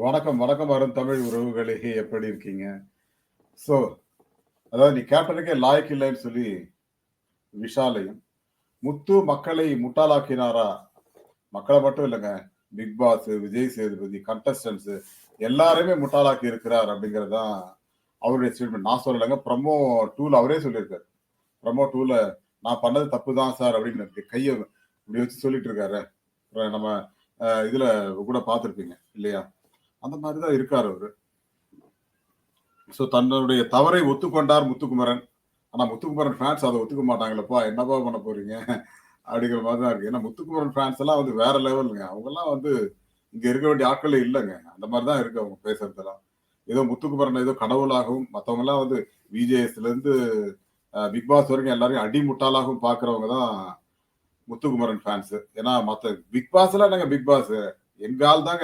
வணக்கம், வணக்கம் அருண் தமிழ் உறவுகளே! எப்படி இருக்கீங்க? ஸோ, அதாவது நீ கேப்டனுக்கே லாயக்கு இல்லன்னு சொல்லி விஷாலையும், முத்து மக்களை முட்டாளாக்கினாரா? மக்கள மட்டும் இல்லங்க. Bigg Boss, Vijay Sethupathi, contestants எல்லாரையுமே முட்டாளாக்கி இருக்கிறார் அப்படிங்கிறது தான் அவருடைய ஸ்டேட்மெண்ட். நான் சொல்லலங்க. ப்ரமோ 2ல அவரே சொல்லியிருக்காரு. ப்ரமோ 2ல நான் பண்ணது தப்பு தான் சார் அப்படின்னு கைய இப்படி வச்சு சொல்லிட்டு இருக்காரு. நம்ம இதுல கூட பார்த்திருப்பீங்க இல்லையா? அந்த மாரி தான் இருக்காரு அவரு. ஸோ தன்னுடைய தவறை ஒத்துக்கொண்டார் முத்துக்குமரன். ஆனா முத்துக்குமரன் ஃபேன்ஸ் அத ஒத்துக்க மாட்டாங்களப்பா! என்னப்பா பண்ண போறீங்க? அப்படிங்கிற மாரி தான் இருக்கு. ஏன்னா முத்துக்குமரன் ஃபேன்ஸ் எல்லாம் வந்து வேற லெவலுங்க. அவங்கலாம் வந்து இங்க இருக்க வேண்டிய ஆட்களே இல்லங்க. அந்த மாரி தான் இருக்கு அவங்க பேசுறதெல்லாம். ஏதோ முத்துக்குமரன் ஏதோ கடவுளாகவும், மத்தவங்கலாம் வந்து விஜேஎஸ்லேருந்து பிக் பாஸ் வரைக்கும் எல்லாரையும் அடி முட்டாளாகவும் பார்க்கிறவங்க தான் முத்துக்குமரன் ஃபேன்ஸ். ஏன்னா மத்த பிக் பாஸ்லாம் என்னங்க பிக் பாஸ்? எங்க ஆள் தாங்க